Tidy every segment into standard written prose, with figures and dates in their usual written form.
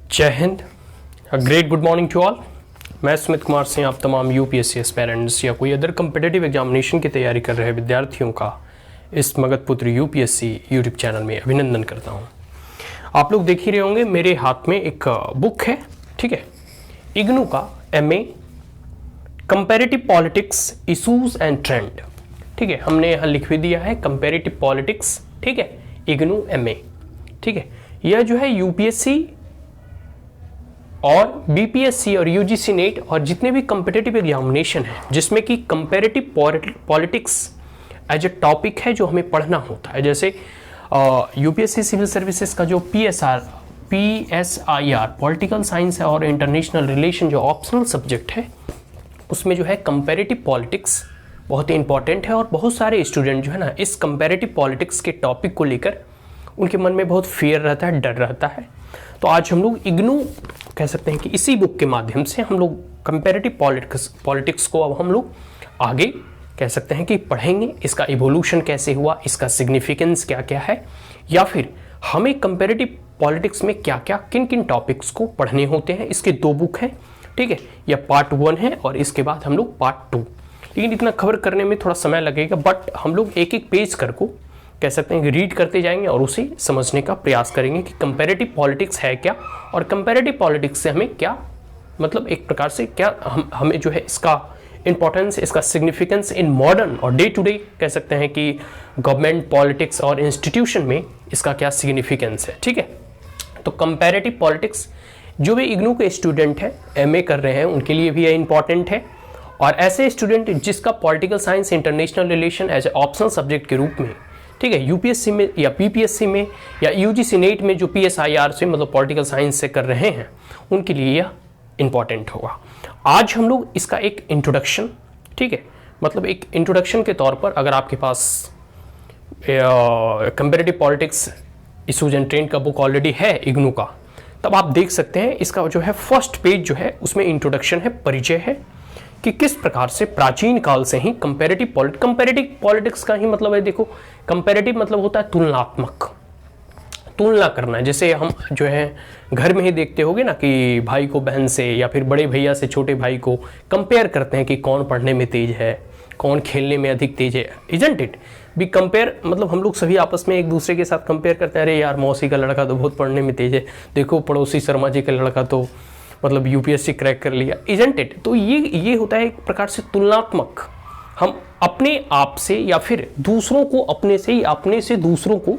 जय Hind, great good morning to all. मैं स्मित कुमार सिंह आप तमाम यूपीएससी एस्पायरेंट्स या कोई अदर कम्पिटिटिव एग्जामिनेशन की तैयारी कर रहे विद्यार्थियों का इस मगध पुत्र यूपीएससी यूट्यूब चैनल में अभिनंदन करता हूं। आप लोग देख ही रहे होंगे मेरे हाथ में एक बुक है, ठीक है, इग्नू का MA comparative politics issues and trend. ठीक है, हमने यहाँ लिख भी दिया है कंपैरेटिव पॉलिटिक्स, ठीक है, इग्नू एमए। ठीक है, यह जो है यूपीएससी और बीपीएससी और यूजीसी नेट और जितने भी कम्पिटिटिव एग्जामिनेशन है जिसमें कि comparative politics as a topic है जो हमें पढ़ना होता है। जैसे यूपीएससी सिविल सर्विसेज का जो पीएसआईआर पॉलिटिकल साइंस है और इंटरनेशनल रिलेशन जो ऑप्शनल सब्जेक्ट है उसमें जो है कंपैरेटिव पॉलिटिक्स बहुत ही इंपॉर्टेंट है। और बहुत सारे स्टूडेंट जो है ना इस कंपैरेटिव पॉलिटिक्स के टॉपिक को लेकर उनके मन में बहुत फियर रहता है, डर रहता है। तो आज हम लोग इग्नू कह सकते हैं कि इसी बुक के माध्यम से हम लोग कंपैरेटिव पॉलिटिक्स को अब हम लोग आगे कह सकते हैं कि पढ़ेंगे। इसका इवोल्यूशन कैसे हुआ, इसका सिग्निफिकेंस क्या क्या है, या फिर हमें कंपैरेटिव पॉलिटिक्स में क्या क्या किन किन टॉपिक्स को पढ़ने होते हैं। इसके दो बुक हैं, ठीक है, यह पार्ट 1 है और इसके बाद हम लोग पार्ट 2। लेकिन इतना कवर करने में थोड़ा समय लगेगा, बट हम लोग एक एक पेज को कह सकते हैं कि रीड करते जाएंगे और उसे समझने का प्रयास करेंगे कि कंपैरेटिव पॉलिटिक्स है क्या और कंपैरेटिव पॉलिटिक्स से हमें क्या मतलब एक प्रकार से क्या हमें जो है इसका इंपॉर्टेंस, इसका सिग्निफिकेंस इन मॉडर्न और डे टू डे कह सकते हैं कि गवर्नमेंट पॉलिटिक्स और इंस्टीट्यूशन में इसका क्या सिग्निफिकेंस है। ठीक है, तो कंपैरेटिव पॉलिटिक्स जो भी इग्नू के स्टूडेंट हैं, एमए कर रहे हैं, उनके लिए भी यह इंपॉर्टेंट है। और ऐसे स्टूडेंट जिसका political science international relation as a optional subject के रूप में, ठीक है, यूपीएससी में या पीपीएससी में या यूजीसी नेट में जो पीएसआईआर से मतलब पॉलिटिकल साइंस से कर रहे हैं उनके लिए यह इंपॉर्टेंट होगा। आज हम लोग इसका एक इंट्रोडक्शन, ठीक है, मतलब एक इंट्रोडक्शन के तौर पर अगर आपके पास comparative politics issues and trend का बुक ऑलरेडी है इग्नू का, तब आप देख सकते हैं इसका जो है फर्स्ट पेज जो है उसमें इंट्रोडक्शन है, परिचय है कि किस प्रकार से प्राचीन काल से ही कंपैरेटिव पॉलिटिक्स का ही मतलब है। देखो, कंपैरेटिव मतलब होता है तुलनात्मक, तुलना करना। जैसे हम जो है घर में ही देखते होगे ना कि भाई को बहन से या फिर बड़े भैया से छोटे भाई को कंपेयर करते हैं कि कौन पढ़ने में तेज है, कौन खेलने में अधिक तेज है, इजंट इट भी कंपेयर। मतलब हम लोग सभी आपस में एक दूसरे के साथ कंपेयर करते हैं, अरे यार मौसी का लड़का तो बहुत पढ़ने में तेज है, देखो पड़ोसी शर्मा जी का लड़का तो मतलब यूपीएससी क्रैक कर लिया, इजंट इट। तो ये होता है एक प्रकार से तुलनात्मक, हम अपने आप से या फिर दूसरों को अपने से या अपने से दूसरों को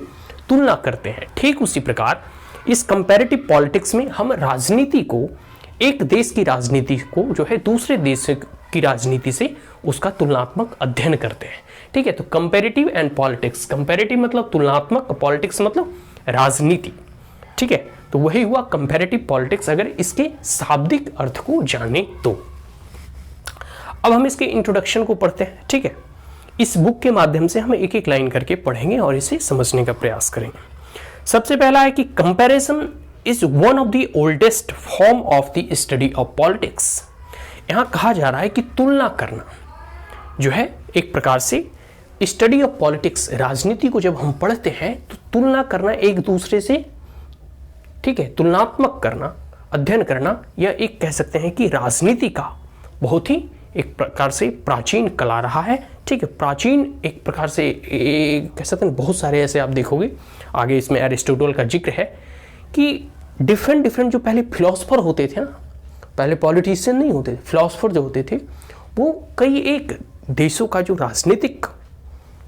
तुलना करते हैं। ठीक उसी प्रकार इस कंपैरेटिव पॉलिटिक्स में हम राजनीति को, एक देश की राजनीति को जो है दूसरे देश की राजनीति से उसका तुलनात्मक अध्ययन करते हैं। ठीक है, तो कंपैरेटिव एंड पॉलिटिक्स, कंपैरेटिव मतलब तुलनात्मक, पॉलिटिक्स मतलब राजनीति। ठीक है, तो वही हुआ कंपैरेटिव पॉलिटिक्स अगर इसके शाब्दिक अर्थ को जाने तो। अब हम इसके इंट्रोडक्शन को पढ़ते हैं। ठीक है, इस बुक के माध्यम से हम एक एक लाइन करके पढ़ेंगे और इसे समझने का प्रयास करेंगे। सबसे पहला है कि comparison is one of the oldest form of the study of politics. यहां कहा जा रहा है कि तुलना करना जो है एक प्रकार से स्टडी ऑफ पॉलिटिक्स, राजनीति को जब हम पढ़ते हैं तो तुलना करना एक दूसरे से, ठीक है, तुलनात्मक करना, अध्ययन करना, यह एक कह सकते हैं कि राजनीति का बहुत ही एक प्रकार से प्राचीन कला रहा है। ठीक है, प्राचीन एक प्रकार से कह सकते हैं, बहुत सारे ऐसे आप देखोगे आगे इसमें एरिस्टोटल का जिक्र है कि डिफरेंट जो पहले फिलोसफर होते थे ना, पहले पॉलिटिशियन नहीं होते थे, फिलोसफर जो होते थे वो कई एक देशों का जो राजनीतिक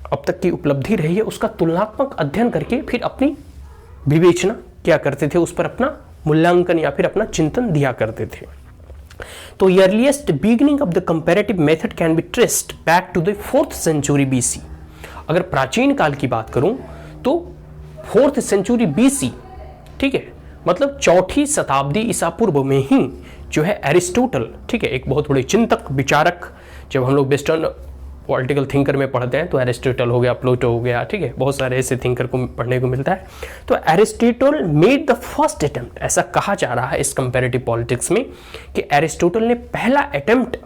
अब तक की उपलब्धि रही है उसका तुलनात्मक अध्ययन करके फिर अपनी विवेचना क्या करते थे, उस पर अपना मूल्यांकन या फिर अपना चिंतन दिया करते थे। तो earliest beginning of the comparative method can be traced back to the 4th century BC. अगर प्राचीन काल की बात करूं तो 4th सेंचुरी बीसी, ठीक है, मतलब 4ठी शताब्दी ईसा पूर्व में ही जो है एरिस्टोटल, ठीक है, एक बहुत बड़े चिंतक, विचारक, जब हम लोग वेस्टर्न पॉलिटिकल थिंकर में पढ़ते हैं तो एरिस्टोटल हो गया, प्लेटो हो गया, ठीक है, बहुत सारे ऐसे थिंकर को पढ़ने को मिलता है। तो Aristotle made the first attempt, ऐसा कहा जा रहा है इस कंपैरेटिव पॉलिटिक्स में कि एरिस्टोटल ने पहला अटेम्प्ट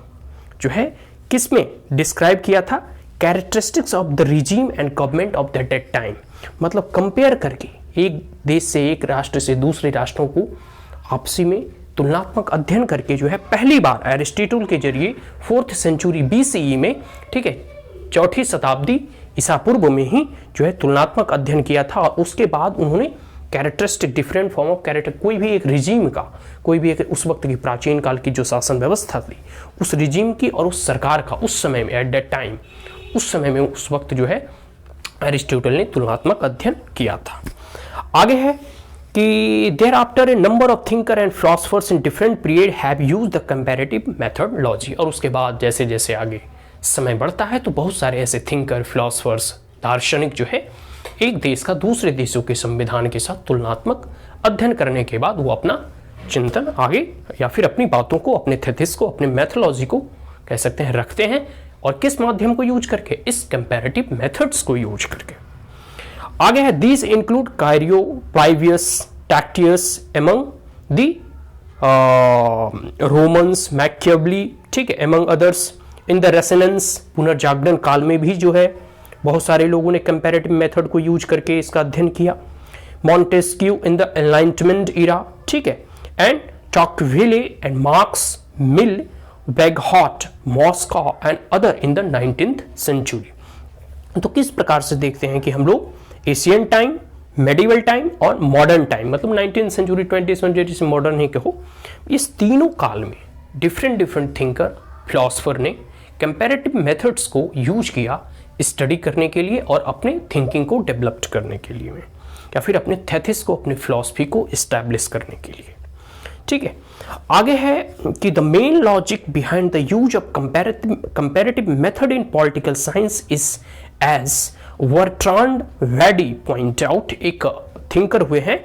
जो है किस में डिस्क्राइब किया था, characteristics of the regime and government of the date time, मतलब कंपेयर करके एक देश से, एक राष्ट्र से दूसरे राष्ट्रों को आपसी में तुलनात्मक अध्ययन करके जो है पहली बार एरिस्टोटल के जरिए 4th सेंचुरी BCE में, ठीक है, 4ठी शताब्दी ईसा पूर्व में ही जो है तुलनात्मक अध्ययन किया था। और उसके बाद उन्होंने characteristic different form of character, कोई भी एक रिजीम का, कोई भी एक उस वक्त की प्राचीन काल की जो शासन व्यवस्था थी उस रिजीम की और उस सरकार का उस समय में, एट दैट टाइम, उस समय में, उस वक्त जो है एरिस्टोटल ने तुलनात्मक अध्ययन किया था। आगे है कि thereafter a number of thinker and philosophers in different period have used the comparative methodology. और उसके बाद जैसे जैसे आगे समय बढ़ता है तो बहुत सारे ऐसे थिंकर, फिलोसफर्स, दार्शनिक जो है एक देश का दूसरे देशों के संविधान के साथ तुलनात्मक अध्ययन करने के बाद वो अपना चिंतन आगे या फिर अपनी बातों को, अपने थेसिस को, अपने मेथोलॉजी को कह सकते हैं रखते हैं। और किस माध्यम को यूज करके? इस कंपैरेटिव मेथड्स को यूज करके। आगे है दीज इंक्लूड कायरियो, Polybius, Tacitus among the Romans, Machiavelli, ठीक है, among others. In the Renaissance, पुनर्जागरण काल में भी जो है बहुत सारे लोगों ने कंपैरेटिव मेथड को यूज करके इसका अध्ययन किया। Montesquieu in the Enlightenment era, ठीक है, and Tocqueville and Marx, Mill, Bagehot, Mosca and other in the 19th century. तो किस प्रकार से देखते हैं कि हम लोग एशियन टाइम, मेडिवल टाइम और मॉडर्न टाइम, मतलब 19th सेंचुरी, 20th सेंचुरी से मॉडर्न ही कहो, इस तीनों काल में डिफरेंट डिफरेंट थिंकर, फिलोसफर ने कंपैरेटिव मेथड्स को यूज किया स्टडी करने के लिए और अपने थिंकिंग को डेवलप करने के लिए, या फिर अपने थेसिस को, अपने फिलॉसफी को इस्टेब्लिश करने के लिए, ठीक है। आगे है कि the main logic behind the use of comparative method in political science is as Bertrand Badie point out. एक थिंकर हुए हैं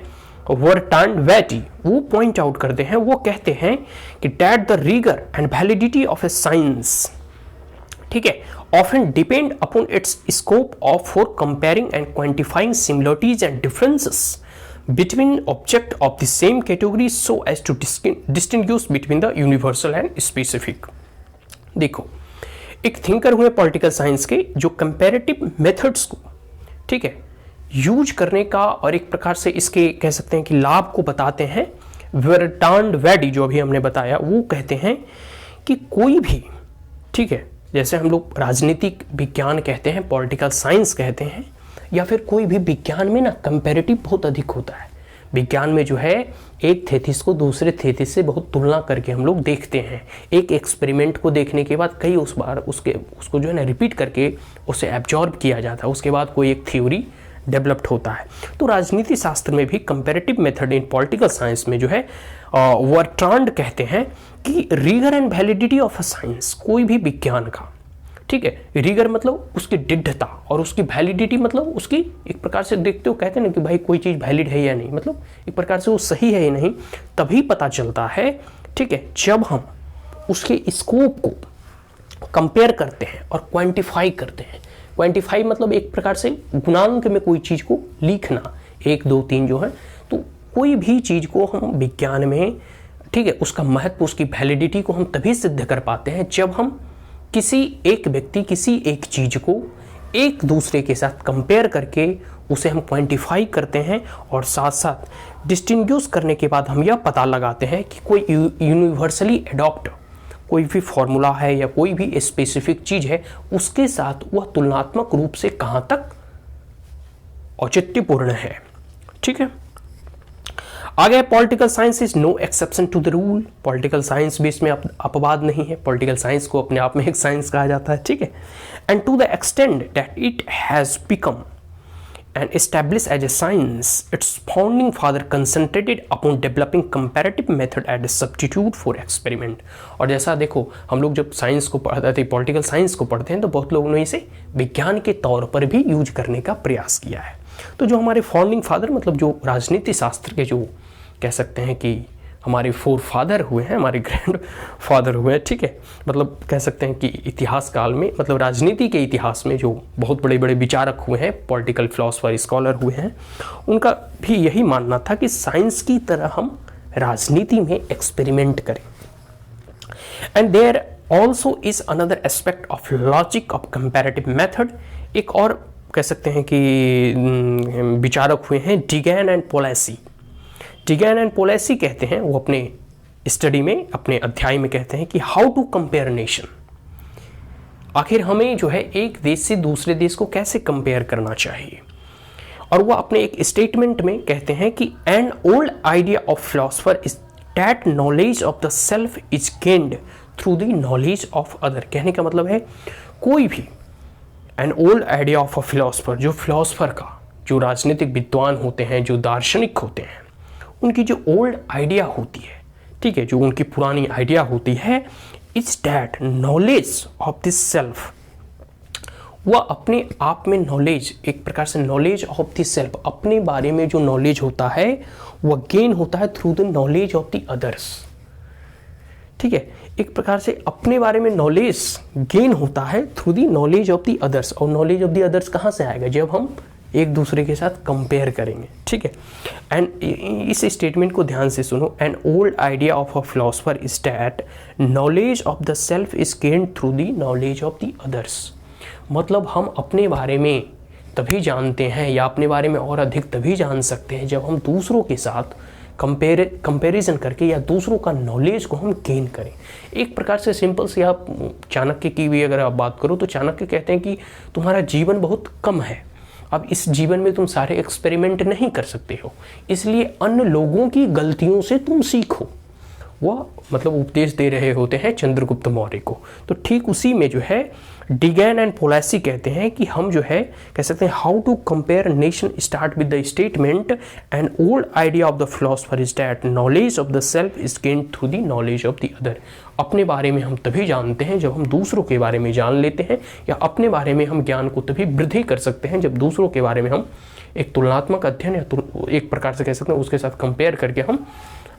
बर्ट्रांड वैडी, वो पॉइंट आउट करते हैं, वो कहते हैं कि that the rigour and validity of a science, ठीक है, often depend upon its scope for comparing and quantifying similarities and differences between objects of the same category so as to distinguish between the universal and specific। देखो, एक thinker हुए political science के जो comparative methods को, ठीक है, use करने का और एक प्रकार से इसके कह सकते हैं कि लाभ को बताते हैं। बर्ट्रांड वैडी जो अभी हमने बताया, वो कहते हैं कि कोई भी, ठीक है, जैसे हम लोग राजनीतिक विज्ञान कहते हैं, पॉलिटिकल साइंस कहते हैं, या फिर कोई भी विज्ञान में ना कंपैरेटिव बहुत अधिक होता है। विज्ञान में जो है एक थेसिस को दूसरे थेसिस से बहुत तुलना करके हम लोग देखते हैं। एक एक्सपेरिमेंट को देखने के बाद कई उस बार उसको जो है ना रिपीट करके उसे एब्जॉर्ब किया जाता है, उसके बाद कोई एक थ्योरी डेवलप्ड होता है। तो राजनीति शास्त्र में भी comparative method in political science में जो है बर्ट्रांड कहते हैं कि rigour and validity of a science, कोई भी विज्ञान का, ठीक है, रिगर मतलब उसकी दृढ़ता और उसकी वैलिडिटी मतलब उसकी एक प्रकार से देखते हो, कहते हैं ना कि भाई कोई चीज़ वैलिड है या नहीं, मतलब एक प्रकार से वो सही है या नहीं, तभी पता चलता है, ठीक है, जब हम उसके स्कोप को कंपेयर करते हैं और क्वांटिफाई करते हैं। क्वांटिफाई मतलब एक प्रकार से गुणांक में कोई चीज़ को लिखना, 1 2 3 जो है, तो कोई भी चीज़ को हम विज्ञान में, ठीक है, उसका महत्व, उसकी वैलिडिटी को हम तभी सिद्ध कर पाते हैं जब हम किसी एक व्यक्ति, किसी एक चीज़ को एक दूसरे के साथ कंपेयर करके उसे हम क्वांटिफाई करते हैं और साथ साथ डिस्टिंग्विश करने के बाद हम यह पता लगाते हैं कि कोई यूनिवर्सली एडॉप्ट कोई भी फॉर्मूला है या कोई भी स्पेसिफिक चीज़ है, उसके साथ वह तुलनात्मक रूप से कहाँ तक औचित्यपूर्ण है, ठीक है। आगे political science is no exception to the rule. Political science भी इसमें अपवाद नहीं है। पॉलिटिकल साइंस को अपने आप में एक साइंस कहा जाता है, ठीक है। And to the extent that it has become and established as a science, its founding father concentrated upon developing comparative method as a substitute for experiment। और जैसा देखो, हम लोग जब साइंस को पढ़ते थे, पॉलिटिकल साइंस को पढ़ते हैं, तो बहुत लोगों ने इसे विज्ञान के तौर पर भी यूज करने का प्रयास किया है। तो जो हमारे फाउंडिंग फादर, मतलब जो राजनीति शास्त्र के जो कह सकते हैं कि हमारे फोर फादर हुए हैं, हमारे ग्रैंड फादर हुए हैं, ठीक है, मतलब कह सकते हैं कि इतिहास काल में, मतलब राजनीति के इतिहास में जो बहुत बड़े बड़े विचारक हुए हैं, पॉलिटिकल फिलोसफर, स्कॉलर हुए हैं, उनका भी यही मानना था कि साइंस की तरह हम राजनीति में एक्सपेरिमेंट करें। And there also is another aspect of logic of comparative method. एक और कह सकते हैं कि विचारक हुए हैं Dogan and Pelassy. Dogan and Pelassy कहते हैं, वो अपने स्टडी में, अपने अध्याय में कहते हैं कि हाउ टू कंपेयर नेशन, आखिर हमें जो है एक देश से दूसरे देश को कैसे कंपेयर करना चाहिए। और वो अपने एक स्टेटमेंट में कहते हैं कि an old idea of philosopher is that knowledge of the self is gained through the knowledge of other. कहने का मतलब है कोई भी an old idea of a philosopher, जो फिलोसफर का, जो राजनीतिक विद्वान होते हैं, जो दार्शनिक होते हैं, उनकी जो ओल्ड आइडिया होती है, ठीक है, जो उनकी पुरानी आइडिया होती है, is that knowledge of this self, वह अपने आप में नॉलेज, एक प्रकार से नॉलेज ऑफ द सेल्फ, अपने बारे में जो नॉलेज होता है वह गेन होता है through the knowledge of the others. ठीक है, एक प्रकार से अपने बारे में नॉलेज गेन होता है through the knowledge of the others. और नॉलेज ऑफ द अदर्स कहाँ से आएगा? जब हम एक दूसरे के साथ कंपेयर करेंगे। ठीक है, एंड इस स्टेटमेंट को ध्यान से सुनो। An old idea of a philosopher is that knowledge of the self is gained through the knowledge of the others. मतलब हम अपने बारे में तभी जानते हैं या अपने बारे में और अधिक तभी जान सकते हैं जब हम दूसरों के साथ कंपैरिजन करके या दूसरों का नॉलेज को हम गेन करें। एक प्रकार से सिंपल से आप चाणक्य की भी अगर आप बात करो तो चाणक्य कहते हैं कि तुम्हारा जीवन बहुत कम है, अब इस जीवन में तुम सारे एक्सपेरिमेंट नहीं कर सकते हो, इसलिए अन्य लोगों की गलतियों से तुम सीखो। वह मतलब उपदेश दे रहे होते हैं चंद्रगुप्त मौर्य को। तो ठीक उसी में जो है डिगैन एंड पोलेसी कहते हैं कि हम जो है कह सकते हैं how to compare nation start with the statement and old idea of the philosopher is that knowledge of the self is gained through the knowledge of the other. अपने बारे में हम तभी जानते हैं जब हम दूसरों के बारे में जान लेते हैं, या अपने बारे में हम ज्ञान को तभी वृद्धि कर सकते हैं जब दूसरों के बारे में हम एक तुलनात्मक अध्ययन या एक प्रकार से कह सकते हैं उसके साथ कंपेयर करके हम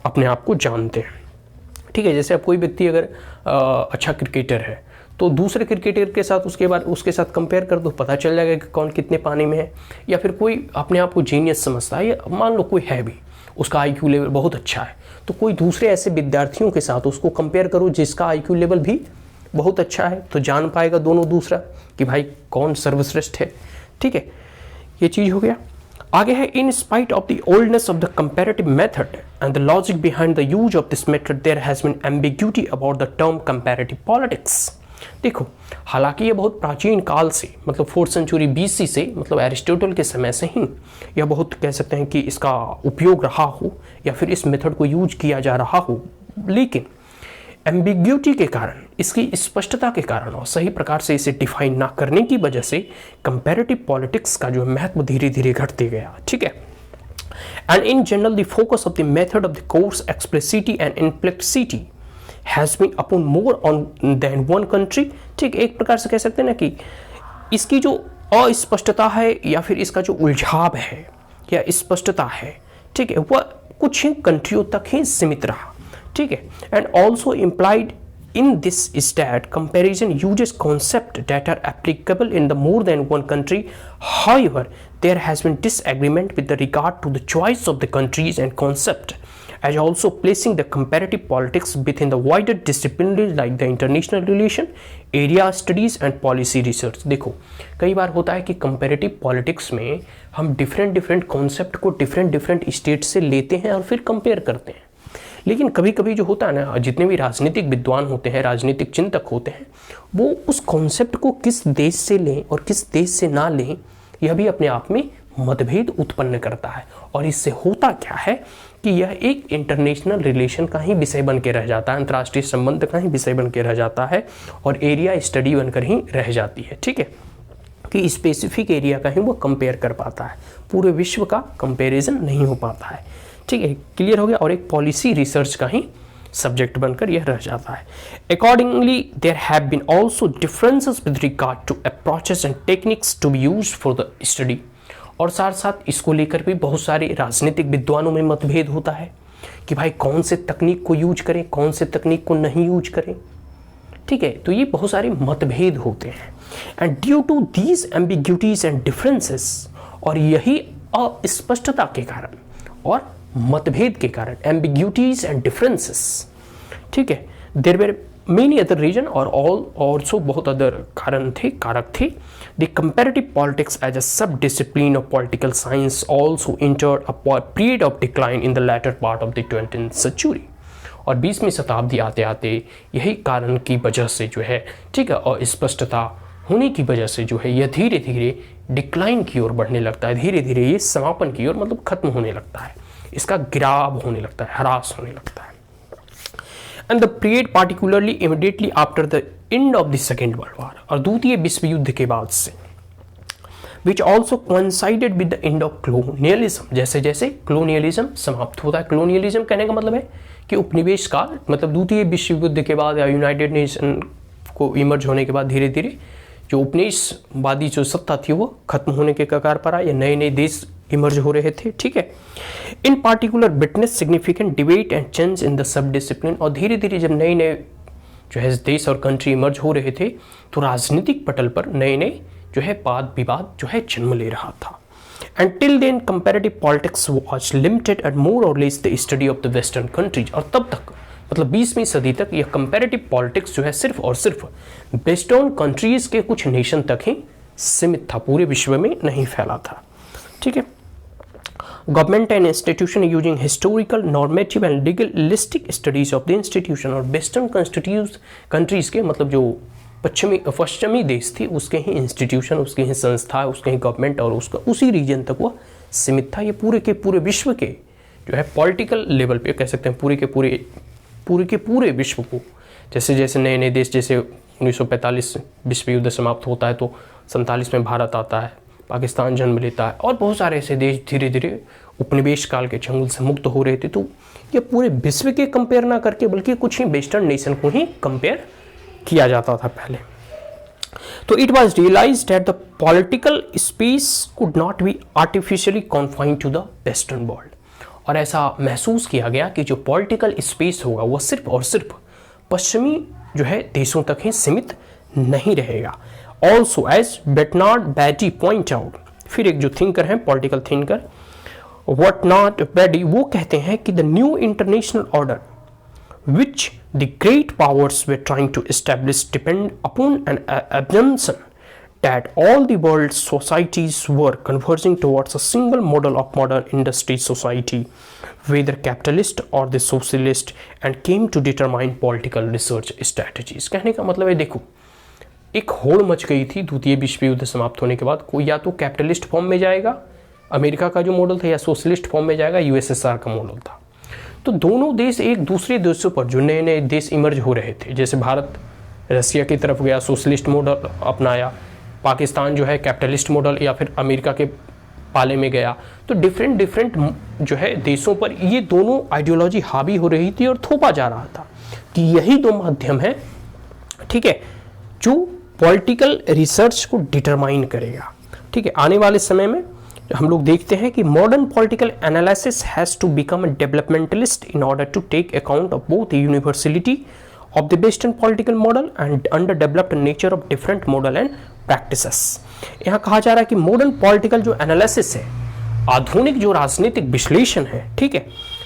अपने आप को जानते हैं। ठीक है, जैसे अब कोई व्यक्ति अगर अच्छा क्रिकेटर है तो दूसरे क्रिकेटर के साथ उसके साथ कंपेयर कर दो, पता चल जाएगा कि कौन कितने पानी में है। या फिर कोई अपने आप को जीनियस समझता है, या मान लो कोई है भी, उसका आईक्यू लेवल बहुत अच्छा है, तो कोई दूसरे ऐसे विद्यार्थियों के साथ उसको कंपेयर करो जिसका आईक्यू लेवल भी बहुत अच्छा है, तो जान पाएगा दोनों दूसरा कि भाई कौन सर्वश्रेष्ठ है। ठीक है, ये चीज़ हो गया। आगे है in spite of the oldness of the comparative method and the logic behind the use of this method there has been ambiguity about the term comparative politics. देखो, हालांकि ये बहुत प्राचीन काल से, मतलब 4th सेंचुरी BC से, मतलब एरिस्टोटल के समय से ही यह बहुत कह सकते हैं कि इसका उपयोग रहा हो या फिर इस मेथड को यूज किया जा रहा हो, लेकिन एम्बिग्यूटी के कारण, इसकी स्पष्टता के कारण और सही प्रकार से इसे डिफाइन ना करने की वजह से कंपैरेटिव पॉलिटिक्स का जो महत्व धीरे धीरे घटते गया। ठीक है, and in general the focus of the method of the course explicitly and implicitly has been upon more on than one country. ठीक, एक प्रकार से कह सकते हैं ना कि इसकी जो अस्पष्टता है या फिर इसका जो उलझाव है या स्पष्टता है, ठीक है, वह कुछ ही कंट्रियों तक ही सीमित रहा। ठीक है, and also implied in this is that comparison uses concepts that are applicable in the more than one country. However, there has been disagreement with the regard to the choice of the countries and concept, as also placing the comparative politics within the wider disciplines like the international relation, area studies and policy research. देखो, कई बार होता है कि comparative politics में हम different concept को different state से लेते हैं और फिर compare करते हैं। लेकिन कभी कभी जो होता है ना, जितने भी राजनीतिक विद्वान होते हैं, राजनीतिक चिंतक होते हैं, वो उस कॉन्सेप्ट को किस देश से लें और किस देश से ना लें, यह भी अपने आप में मतभेद उत्पन्न करता है। और इससे होता क्या है कि यह एक इंटरनेशनल रिलेशन का ही विषय बन के रह जाता है, अंतर्राष्ट्रीय संबंध का ही विषय बन के रह जाता है और एरिया स्टडी बनकर ही रह जाती है। ठीक है, कि स्पेसिफिक एरिया का ही वो कंपेयर कर पाता है, पूरे विश्व का कंपेरिजन नहीं हो पाता है। ठीक है, क्लियर हो गया। और एक पॉलिसी रिसर्च का ही सब्जेक्ट बनकर यह रह जाता है। Accordingly there have been also differences with regard to approaches and techniques to be used for the study. और साथ साथ इसको लेकर भी बहुत सारे राजनीतिक विद्वानों में मतभेद होता है कि भाई कौन से तकनीक को यूज करें, कौन से तकनीक को नहीं यूज करें। ठीक है, तो ये बहुत सारे मतभेद होते हैं। And due to these ambiguities and differences, और यही अस्पष्टता के कारण और मतभेद के कारण, एम्बिग्यूटीज एंड डिफरेंसेस, ठीक है, there were many other reason और ऑल ऑल्सो बहुत अदर कारक थे। The comparative politics as a sub discipline of political science also entered a period of decline in the latter part of the 20th century. और 20वीं शताब्दी आते आते यही कारण की वजह से जो है, ठीक है, और स्पष्टता होने की वजह से जो है यह धीरे धीरे डिक्लाइन की ओर बढ़ने लगता है, धीरे धीरे ये समापन की ओर मतलब खत्म होने लगता है, इसका गिराव होने लगता है, ह्रास होने लगता है। And the period particularly immediately after the end of the second world war, और द्वितीय विश्व युद्ध के बाद से, which also coincided with the end of colonialism, जैसे जैसे कॉलोनियलिज्म समाप्त होता है। कॉलोनियलिज्म कहने का मतलब है कि उपनिवेश काल, मतलब द्वितीय विश्व युद्ध के बाद या यूनाइटेड नेशन को इमर्ज होने के बाद धीरे धीरे जो उपनिवेशवादी जो सत्ता थी वो खत्म होने के कगार पर आए, या नए नए देश इमर्ज हो रहे थे, ठीक है। इन particular witness significant debate and change in the sub discipline, और धीरे धीरे जब नए नए जो है देश और कंट्री इमर्ज हो रहे थे तो राजनीतिक पटल पर नए नए जो है वाद विवाद जो है जन्म ले रहा था। And till then comparative politics was limited and more और less the study of the western countries, और तब तक मतलब 20वीं सदी तक यह कंपैरेटिव पॉलिटिक्स जो है सिर्फ और सिर्फ वेस्टर्न कंट्रीज के कुछ नेशन तक ही सीमित था, पूरे विश्व में नहीं फैला था, ठीक है। Government and institution using historical normative and legalistic studies of the institution, और वेस्टर्न कंट्रीज के मतलब जो पश्चिमी देश थी उसके ही इंस्टीट्यूशन, उसकी ही संस्था, उसके ही गवर्नमेंट और उसका उसी रीजन तक वह सीमित था। ये पूरे के पूरे विश्व के जो है पॉलिटिकल लेवल पे कह सकते हैं पूरे के पूरे विश्व को, जैसे जैसे नए नए देश, जैसे 1945 विश्व युद्ध समाप्त होता है तो 47 में भारत आता है, पाकिस्तान जन्म लेता है, और बहुत सारे ऐसे देश धीरे धीरे उपनिवेश काल के चंगुल से मुक्त हो रहे थे। तो ये पूरे विश्व के कंपेयर ना करके बल्कि कुछ ही वेस्टर्न नेशन को ही कंपेयर किया जाता था पहले। तो it was realised that the political space could not be artificially confined to the western world, और ऐसा महसूस किया गया कि जो पॉलिटिकल स्पेस होगा वह सिर्फ और सिर्फ पश्चिमी जो है देशों तक ही सीमित नहीं रहेगा। ऑल्सो एज बेटनार्ड बैटी पॉइंट आउट, फिर एक जो थिंकर हैं पॉलिटिकल थिंकर बेटनार्ड बैटी, वो कहते हैं कि the new international order which the great powers were trying to establish depend upon an assumption that all the world's societies were converging towards a single model of modern industry society, whether capitalist or the socialist, and came to determine political research strategies। कहने का मतलब है, देखो एक होड़ much गई थी द्वितीय विश्व युद्ध समाप्त होने के बाद, कोई या तो कैपिटलिस्ट फॉर्म में जाएगा अमेरिका का जो मॉडल था, या सोशलिस्ट फॉर्म में जाएगा यूएसएसआर का मॉडल था। तो दोनों देश एक दूसरे देशों पर जो नए नए देश इमर्ज हो रहे थे, जैसे भारत रसिया की तरफ गया, सोशलिस्ट मॉडल अपनाया, पाकिस्तान जो है कैपिटलिस्ट मॉडल, या फिर अमेरिका के पाले में गया, तो डिफरेंट जो है देशों पर ये दोनों आइडियोलॉजी हावी हो रही थी और थोपा जा रहा था कि यही दो माध्यम है, ठीक है, जो पॉलिटिकल रिसर्च को डिटरमाइन करेगा, ठीक है। आने वाले समय में हम लोग देखते हैं कि modern political analysis has to become a developmentalist in order to take account of both the universality of the western political model and underdeveloped nature of different model and practices. यहाँ कहा जा रहा है कि modern political जो analysis है, आधुनिक जो राजनीतिक विश्लेषण है, ठीक है,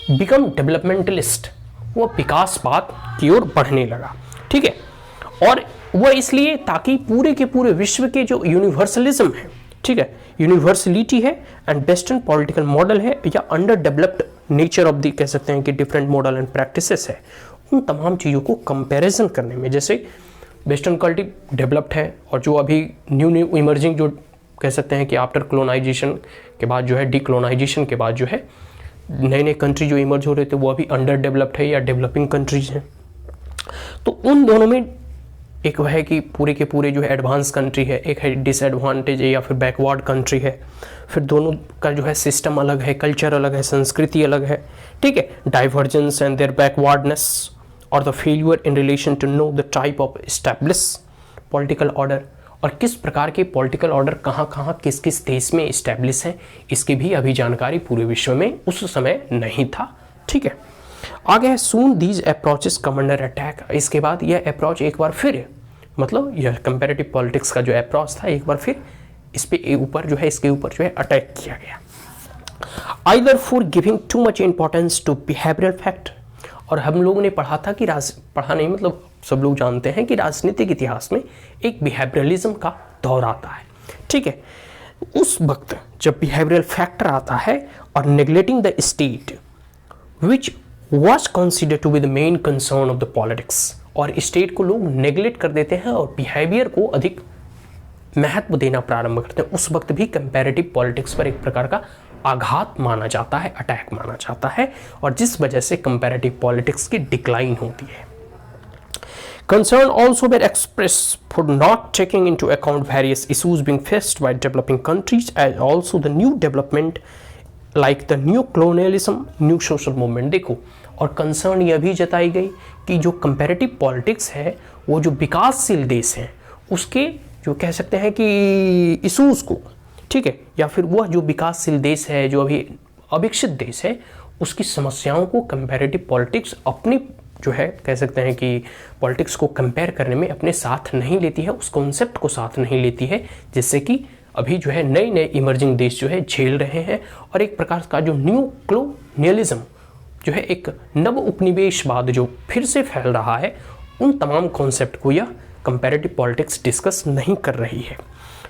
बिकम डेवलपमेंटलिस्ट, वो विकासवाद की ओर बढ़ने लगा, ठीक है। और वह इसलिए ताकि पूरे के पूरे विश्व के जो यूनिवर्सलिज्म है, ठीक है, यूनिवर्सलिटी है एंड वेस्टर्न पॉलिटिकल मॉडल है, या under developed nature of the कह सकते हैं कि डिफरेंट मॉडल एंड प्रैक्टिसेस है, उन तमाम चीज़ों को कंपैरिजन करने में, जैसे वेस्टर्न कल्चर डेवलप्ड है और जो अभी न्यू इमर्जिंग जो कह सकते हैं कि आफ्टर कॉलोनाइजेशन के बाद जो है डीकॉलोनाइजेशन के बाद जो है नए नए कंट्री जो इमर्ज हो रहे थे वो अभी अंडर डेवलप्ड है या डेवलपिंग कंट्रीज हैं। तो उन दोनों में एक वह है कि पूरे के पूरे जो है एडवांस कंट्री है, एक है डिसएडवांटेज है या फिर बैकवर्ड कंट्री है, फिर दोनों का जो है सिस्टम अलग है, कल्चर अलग है, संस्कृति अलग है, ठीक है। डाइवर्जेंस एंड देयर बैकवर्डनेस और the failure in relation to no the type of establish political order, और किस प्रकार के पॉलिटिकल ऑर्डर कहाँ किस किस देश में इस्टेब्लिश हैं, इसकी भी अभी जानकारी पूरे विश्व में उस समय नहीं था, ठीक है। आगे है soon these approaches come under attack. इसके बाद यह अप्रोच एक बार फिर मतलब यह कंपैरेटिव पॉलिटिक्स का जो अप्रोच था एक बार फिर इस पे ऊपर जो है इसके ऊपर जो है अटैक किया गया, either for giving too much importance to behavioural fact. और हम लोगों ने पढ़ा था कि पढ़ा नहीं मतलब सब लोग जानते हैं कि राजनीतिक इतिहास में एक बिहेवियरलिज्म का दौर आता है, ठीक है। उस वक्त जब बिहेवियरल फैक्टर आता है और neglecting the state which was considered to be the main concern of the politics, और स्टेट को लोग नेग्लेक्ट कर देते हैं और बिहेवियर को अधिक महत्व देना प्रारंभ करते हैं, उस वक्त भी कंपैरेटिव पॉलिटिक्स पर एक प्रकार का आघात माना जाता है, अटैक माना जाता है, और जिस वजह से कंपैरेटिव पॉलिटिक्स की डिक्लाइन होती है। Concern also were expressed for not taking into account various issues being faced by developing countries, as also the new development like the new colonialism, new social movement। देखो, और concern यह भी जताई गई कि जो कंपैरेटिव पॉलिटिक्स है वो जो विकासशील देश हैं उसके जो कह सकते हैं कि इशूज़ को, ठीक है, या फिर वह जो विकासशील देश है जो अभी अविकसित देश है उसकी समस्याओं को कंपैरेटिव पॉलिटिक्स अपनी जो है कह सकते हैं कि पॉलिटिक्स को कंपेयर करने में अपने साथ नहीं लेती है, उस कॉन्सेप्ट को साथ नहीं लेती है, जिससे कि अभी जो है नए नए इमर्जिंग देश जो है झेल रहे हैं, और एक प्रकार का जो न्यू कॉलोनियलिज्म जो है एक नव उपनिवेशवाद जो फिर से फैल रहा है, उन तमाम कॉन्सेप्ट को यह कंपैरेटिव पॉलिटिक्स डिस्कस नहीं कर रही है,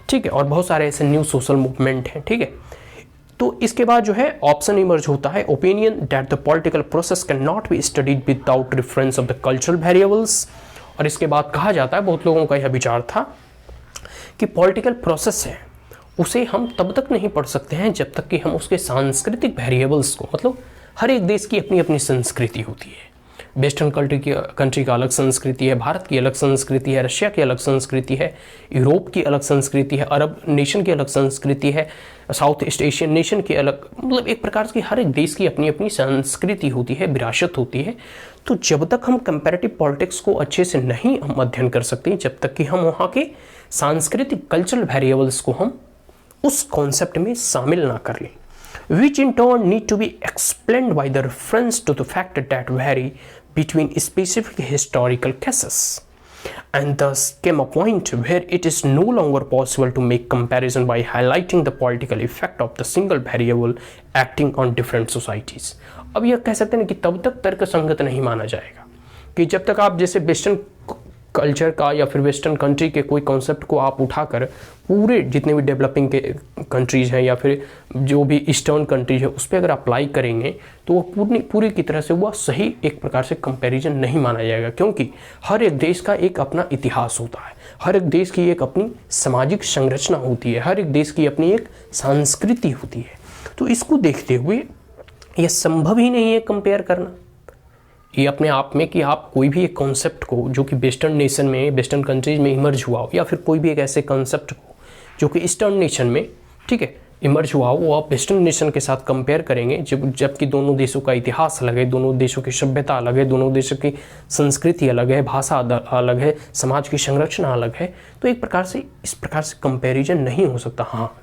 ठीक है। और बहुत सारे ऐसे न्यू सोशल मूवमेंट हैं, ठीक है। तो इसके बाद जो है ऑप्शन इमर्ज होता है, opinion that the political process can not be studied without reference of the cultural variables. और इसके बाद कहा जाता है, बहुत लोगों का यह विचार था कि पॉलिटिकल प्रोसेस है उसे हम तब तक नहीं पढ़ सकते हैं जब तक कि हम उसके सांस्कृतिक वेरिएबल्स को, मतलब हर एक देश की अपनी अपनी संस्कृति होती है। वेस्टर्न कंट्री का अलग संस्कृति है, भारत की अलग संस्कृति है, रशिया की अलग संस्कृति है, यूरोप की अलग संस्कृति है, अरब नेशन की अलग संस्कृति है, साउथ ईस्ट एशियन नेशन की अलग, मतलब एक प्रकार की हर एक देश की अपनी अपनी संस्कृति होती है, विरासत होती है। तो जब तक हम कंपैरेटिव पॉलिटिक्स को अच्छे से नहीं हम अध्ययन कर सकते, जब तक कि हम वहाँ के सांस्कृतिक कल्चरल वेरिएबल्स को हम उस कॉन्सेप्ट में शामिल ना कर लें, which in turn need to be explained by the reference to the factor that vary between specific historical cases, and thus came a point where it is no longer possible to make comparison by highlighting the political effect of the single variable acting on different societies। अब यह कह सकते हैं कि तब तक तर्क संगत नहीं माना जाएगा कि जब तक आप जैसे वेस्टर्न कल्चर का या फिर वेस्टर्न कंट्री के कोई कॉन्सेप्ट को आप उठाकर पूरे जितने भी डेवलपिंग के कंट्रीज़ हैं या फिर जो भी ईस्टर्न कंट्रीज है उस पर अगर अप्लाई करेंगे तो वो पूरी की तरह से वह सही एक प्रकार से कंपैरिजन नहीं माना जाएगा, क्योंकि हर एक देश का एक अपना इतिहास होता है, हर एक देश की एक अपनी सामाजिक संरचना होती है, हर एक देश की अपनी एक संस्कृति होती है। तो इसको देखते हुए यह संभव ही नहीं है कंपेयर करना ये अपने आप में कि आप कोई भी एक कॉन्सेप्ट को जो कि वेस्टर्न नेशन में, वेस्टर्न कंट्रीज में इमर्ज हुआ हो, या फिर कोई भी एक ऐसे कॉन्सेप्ट को जो कि ईस्टर्न नेशन में, ठीक है, इमर्ज हुआ हो, वो आप वेस्टर्न नेशन के साथ कंपेयर करेंगे जबकि दोनों देशों का इतिहास अलग है, दोनों देशों की सभ्यता अलग है, दोनों देशों की संस्कृति अलग है, भाषा अलग है, समाज की संरचना अलग है। तो एक प्रकार से इस प्रकार से कंपेरिजन नहीं हो सकता। हाँ,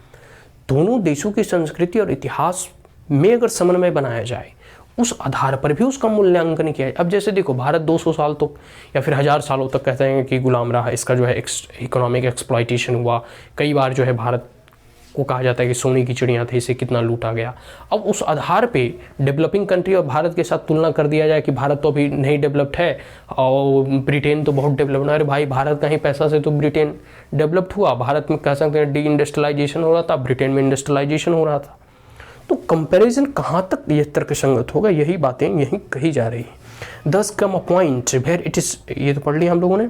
दोनों देशों की संस्कृति और इतिहास में अगर समन्वय बनाया जाए, उस आधार पर भी उसका मूल्यांकन किया जाए। अब जैसे देखो, भारत 200 साल तक या फिर 1000 सालों तक कहते हैं कि गुलाम रहा, इसका जो है इकोनॉमिक एक्सप्लॉइटेशन हुआ, कई बार जो है भारत को कहा जाता है कि सोने की चिड़िया थी, इसे कितना लूटा गया। अब उस आधार पे डेवलपिंग कंट्री और भारत के साथ तुलना कर दिया जाए कि भारत तो अभी नहीं डेवलप्ड है और ब्रिटेन तो बहुत डेवलप्ड है। अरे भाई, भारत का ही पैसा से तो ब्रिटेन डेवलप्ड हुआ। भारत में कह सकते हैं डी इंडस्ट्रियलाइजेशन हो रहा था, ब्रिटेन में इंडस्ट्रियलाइजेशन हो रहा था। तो कंपैरिजन कहाँ तक ये तर्कसंगत होगा, यही बातें यहीं कही जा रही हैं। Thus come a point where it is, ये तो पढ़ लिया हम लोगों ने।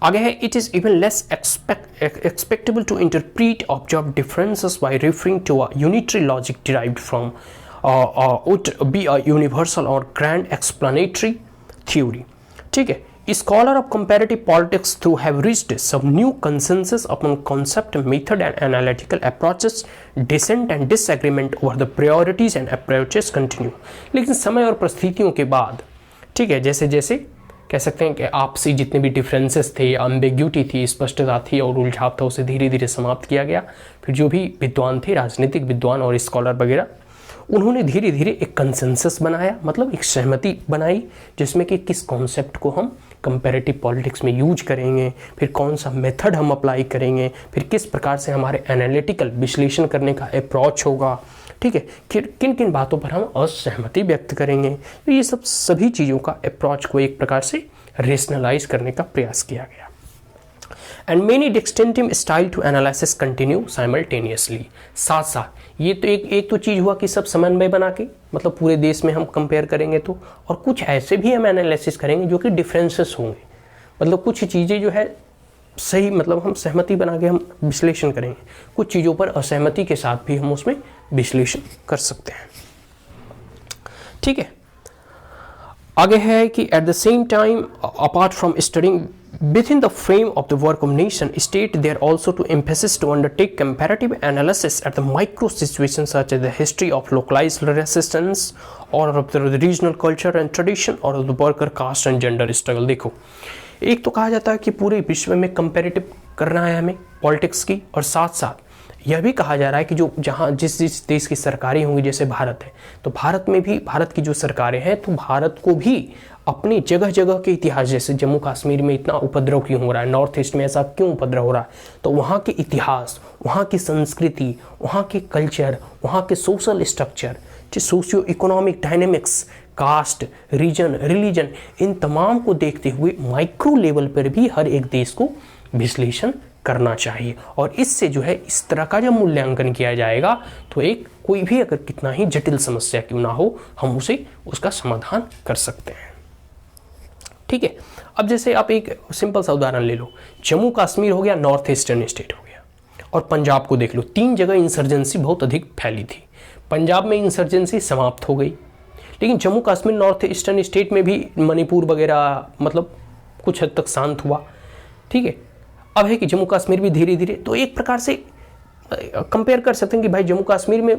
आगे है, it is even less expectable to interpret observe differences by referring to a unitary logic derived from would be a universal or grand explanatory theory। ठीक है, Scholar of comparative politics through have reached some new consensus upon concept, method and analytical approaches. Dissent and disagreement over the priorities and approaches continue। लेकिन समय और परिस्थितियों के बाद, ठीक है, जैसे जैसे कह सकते हैं कि आपसी जितने भी डिफरेंसेस थे, एम्बिग्यूटी थी, स्पष्टता थी और उलझाव था, उसे धीरे धीरे समाप्त किया गया। फिर जो भी विद्वान थे, राजनीतिक विद्वान और स्कॉलर वगैरह, उन्होंने धीरे धीरे एक कंसेंसस बनाया, मतलब एक सहमति बनाई, जिसमें कि किस कॉन्सेप्ट को हम कंपैरेटिव पॉलिटिक्स में यूज करेंगे, फिर कौन सा मेथड हम अप्लाई करेंगे, फिर किस प्रकार से हमारे एनालिटिकल विश्लेषण करने का अप्रोच होगा, ठीक है, किन किन बातों पर हम असहमति व्यक्त करेंगे। तो ये सब सभी चीज़ों का अप्रोच को एक प्रकार से रेशनलाइज करने का प्रयास किया गया। And many distinctive style to analysis continue simultaneously. साथ साथ ये तो एक तो चीज़ हुआ कि सब समन्वय बना के, मतलब पूरे देश में हम कंपेयर करेंगे तो, और कुछ ऐसे भी हम एनालिसिस करेंगे जो कि डिफरेंसेस होंगे, मतलब कुछ चीज़ें जो है सही, मतलब हम सहमति बना के हम विश्लेषण करेंगे, कुछ चीज़ों पर असहमति के साथ भी हम उसमें विश्लेषण कर सकते हैं। ठीक है, आगे है कि at the same time apart from studying within the frame of the work of nation state, there also to emphasis to undertake comparative analysis at the micro situations such as the history of localized resistance or of the regional culture and tradition or of the worker caste and gender struggle। देखो, एक तो कहा जाता है कि पूरे विश्व में कंपैरेटिव करना है हमें पॉलिटिक्स की, और साथ साथ यह भी कहा जा रहा है कि जो जहाँ जिस देश की सरकारें होंगी, जैसे भारत है, तो भारत में भी भारत की जो सरकारें हैं, तो भारत को भी अपनी जगह जगह के इतिहास, जैसे जम्मू कश्मीर में इतना उपद्रव क्यों हो रहा है, नॉर्थ ईस्ट में ऐसा क्यों उपद्रव हो रहा है, तो वहाँ के इतिहास, वहाँ की संस्कृति, वहाँ के कल्चर, वहाँ के सोशल स्ट्रक्चर, जो socio economic dynamics, caste, region, religion, इन तमाम को देखते हुए माइक्रो लेवल पर भी हर एक देश को विश्लेषण करना चाहिए। और इससे जो है इस तरह का जब मूल्यांकन किया जाएगा तो एक कोई भी अगर कितना ही जटिल समस्या क्यों ना हो, हम उसे उसका समाधान कर सकते हैं। ठीक है, अब जैसे आप एक सिंपल सा उदाहरण ले लो, जम्मू कश्मीर हो गया, नॉर्थ ईस्टर्न स्टेट हो गया, और पंजाब को देख लो। 3 जगह इंसर्जेंसी बहुत अधिक फैली थी। पंजाब में इंसर्जेंसी समाप्त हो गई, लेकिन Jammu Kashmir north eastern state में भी मणिपुर वगैरह मतलब कुछ हद तक शांत हुआ। ठीक है, अब है कि जम्मू कश्मीर भी धीरे धीरे, तो एक प्रकार से कंपेयर कर सकते हैं कि भाई जम्मू कश्मीर में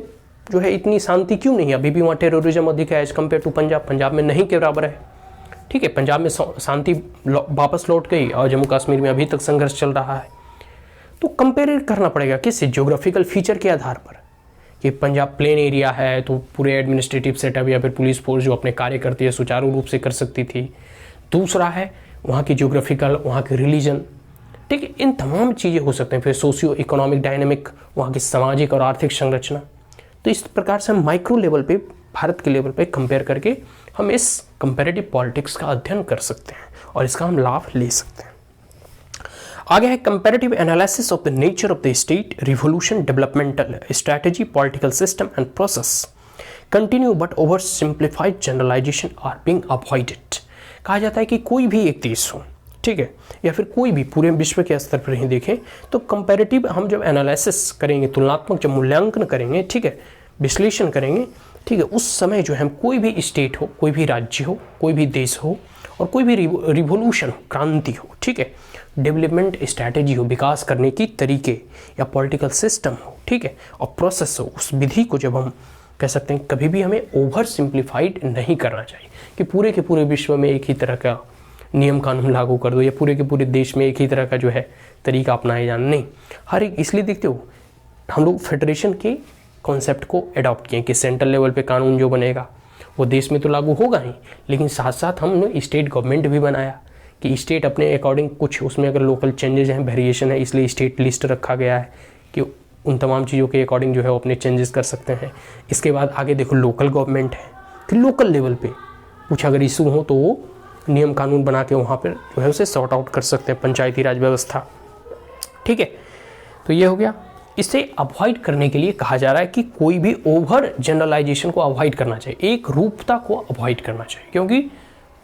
जो है इतनी शांति क्यों नहीं है, अभी भी वहाँ टेररिज्म अधिक है as compare to Punjab. Punjab में नहीं के बराबर है। ठीक है, पंजाब में शांति वापस लौट गई और जम्मू कश्मीर में अभी तक संघर्ष चल रहा है। तो कंपेयर करना पड़ेगा किससे, ज्योग्राफिकल फीचर के आधार पर, कि पंजाब प्लेन एरिया है तो पूरे एडमिनिस्ट्रेटिव सेटअप या फिर पुलिस फोर्स जो अपने कार्य करती है सुचारू रूप से कर सकती थी। दूसरा है वहाँ की ज्योग्राफिकल, वहाँ की रिलीजन। ठीक है, इन तमाम चीज़ें हो सकते हैं। फिर सोशियो इकोनॉमिक डायनेमिक, वहाँ की सामाजिक और आर्थिक संरचना। तो इस प्रकार से हम माइक्रो लेवल पे, भारत के लेवल पे कंपेयर करके हम इस कंपैरेटिव पॉलिटिक्स का अध्ययन कर सकते हैं और इसका हम लाभ ले सकते हैं। आगे है comparative analysis of the nature of the state, revolution, developmental strategy, political system and process. Continue but over simplified generalisation are being avoided. कहा जाता है कि कोई भी एक देश हो, ठीक है, या फिर कोई भी पूरे विश्व के स्तर पर ही देखें, तो कंपैरेटिव हम जब एनालिसिस करेंगे, तुलनात्मक जब मूल्यांकन करेंगे, ठीक है, विश्लेषण करेंगे, ठीक है, उस समय जो है हम कोई भी स्टेट हो, कोई भी राज्य हो, कोई भी देश हो, और कोई भी रिवोल्यूशन हो, क्रांति हो, ठीक है, डेवलपमेंट स्ट्रैटेजी हो, विकास करने की तरीके, या पॉलिटिकल सिस्टम हो, ठीक है, और प्रोसेस हो, उस विधि को जब हम कह सकते हैं, कभी भी हमें ओवर सिंप्लीफाइड नहीं करना चाहिए कि पूरे के पूरे विश्व में एक ही तरह का नियम कानून लागू कर दो, या पूरे के पूरे देश में एक ही तरह का जो है तरीका अपनाए जाना। नहीं, हर एक, इसलिए देखते हो हम लोग फेडरेशन के कॉन्सेप्ट को अडॉप्ट किए कि सेंट्रल लेवल पे कानून जो बनेगा वो देश में तो लागू होगा ही, लेकिन साथ साथ हमने स्टेट गवर्नमेंट भी बनाया कि स्टेट अपने अकॉर्डिंग कुछ उसमें अगर लोकल चेंजेस हैं, वेरिएशन है, इसलिए स्टेट लिस्ट रखा गया है कि उन तमाम चीज़ों के अकॉर्डिंग जो है वो अपने चेंजेस कर सकते हैं। इसके बाद आगे देखो लोकल गवर्नमेंट है कि लोकल लेवल पे कुछ अगर इशू हो तो वो नियम कानून बना के वहाँ पर जो है उसे सॉर्ट आउट कर सकते हैं, पंचायती राज व्यवस्था। ठीक है, तो ये हो गया। इसे अवॉइड करने के लिए कहा जा रहा है कि कोई भी ओवर जनरलाइजेशन को अवॉइड करना चाहिए, एक रूपता को अवॉइड करना चाहिए, क्योंकि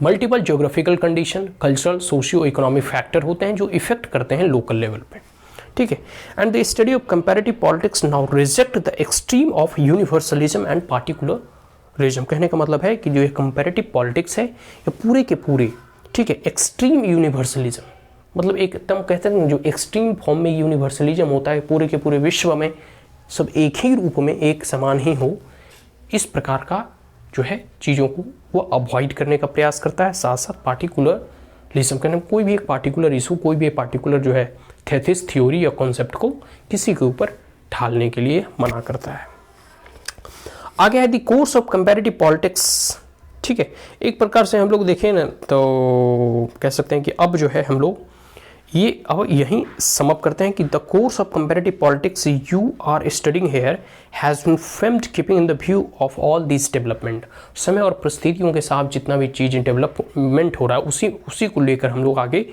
multiple geographical condition, cultural, socio economic factor होते हैं जो इफेक्ट करते हैं लोकल लेवल पे। ठीक है, and the study of comparative politics now reject the extreme of universalism and particularism. कहने का मतलब है कि जो ये कंपैरेटिव पॉलिटिक्स है ये पूरे के पूरे, ठीक है, एक्सट्रीम यूनिवर्सलिज्म, मतलब एकदम कहते हैं जो एक्सट्रीम फॉर्म में यूनिवर्सलिज्म होता है, पूरे के पूरे विश्व में सब एक ही रूप में एक समान ही हो, इस प्रकार का जो है चीज़ों को वो अवॉइड करने का प्रयास करता है। साथ साथ पार्टिकुलरिज्म कहने कोई भी एक पार्टिकुलर इशू, कोई भी एक पार्टिकुलर जो है थेसिस, थ्योरी या कॉन्सेप्ट को किसी के ऊपर ढालने के लिए मना करता है। आगे है the course of comparative politics. ठीक है, एक प्रकार से हम लोग देखें ना तो कह सकते हैं कि अब जो है हम लोग ये अब यहीं समअप करते हैं कि the course of comparative politics you are studying here has been framed keeping in the view of all this development. समय और परिस्थितियों के साथ जितना भी चीज़ें डेवलपमेंट हो रहा है उसी को लेकर हम लोग आगे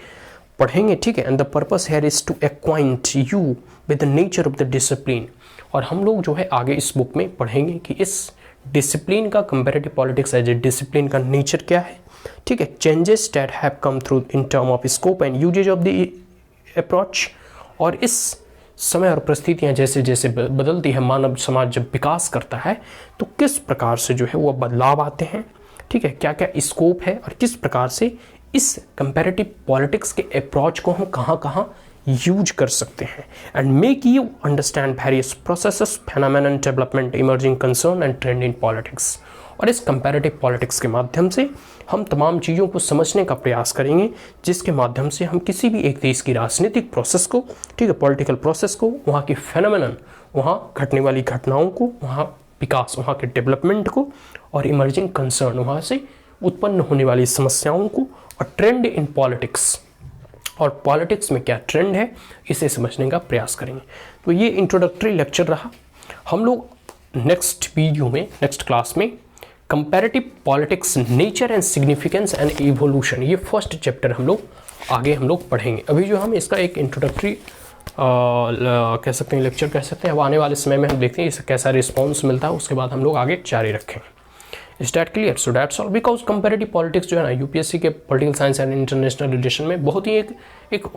पढ़ेंगे, ठीक है। And the purpose here is to acquaint you with the nature of the discipline. और हम लोग जो है आगे इस बुक में पढ़ेंगे कि इस डिसिप्लिन का, comparative politics as a discipline का नेचर क्या है, ठीक है। Changes that have come through in term of scope and usages of the approach. और इस समय और परिस्थितियाँ जैसे जैसे बदलती है, मानव समाज जब विकास करता है तो किस प्रकार से जो है वो बदलाव आते हैं, ठीक है। क्या क्या स्कोप है और किस प्रकार से इस कंपैरेटिव पॉलिटिक्स के अप्रोच को हम कहाँ कहाँ यूज कर सकते हैं। And make you understand various processes, phenomenon, development, emerging concern and trend in politics. और इस कंपैरेटिव पॉलिटिक्स के माध्यम से हम तमाम चीज़ों को समझने का प्रयास करेंगे, जिसके माध्यम से हम किसी भी एक देश की राजनीतिक प्रोसेस को, ठीक है, पॉलिटिकल प्रोसेस को, वहाँ की फेनोमेनन, वहाँ घटने वाली घटनाओं को, वहाँ विकास, वहाँ के डेवलपमेंट को, और इमर्जिंग कंसर्न, वहाँ से उत्पन्न होने वाली समस्याओं को, और ट्रेंड इन पॉलिटिक्स, और पॉलिटिक्स में क्या ट्रेंड है, इसे समझने का प्रयास करेंगे। तो ये इंट्रोडक्टरी लेक्चर रहा। हम लोग नेक्स्ट वीडियो में, नेक्स्ट क्लास में comparative politics nature and significance and evolution, ये फर्स्ट चैप्टर हम लोग पढ़ेंगे। अभी जो हम इसका एक इंट्रोडक्टरी कह सकते हैं, लेक्चर कह सकते हैं। अब आने वाले समय में हम देखते हैं इसका कैसा रिस्पॉन्स मिलता है, उसके बाद हम लोग आगे जारी रखेंगे। Is that clear? So that's all. Because comparative politics जो है ना, यूपीएससी के political science and international relation में बहुत ही एक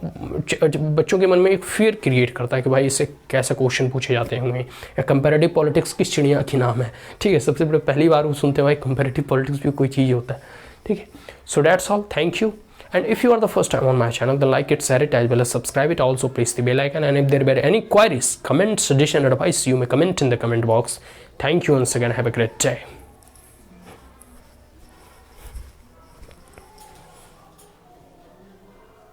बच्चों के मन में एक फियर क्रिएट करता है कि भाई इससे कैसे क्वेश्चन पूछे जाते होंगे, या कंपैरेटिव पॉलिटिक्स किस चिड़िया की नाम है, ठीक है। सबसे पहली बार वो सुनते हैं भाई कंपैरेटिव पॉलिटिक्स भी कोई चीज़ होता है, ठीक है। सो that's all, thank you. And if you are the first time on my channel, then like it, share it, as well as subscribe it. Also press the bell icon. And if there were any queries, comment, suggestion, advice, you may comment in the comment box. Thank you once again. Have a great day.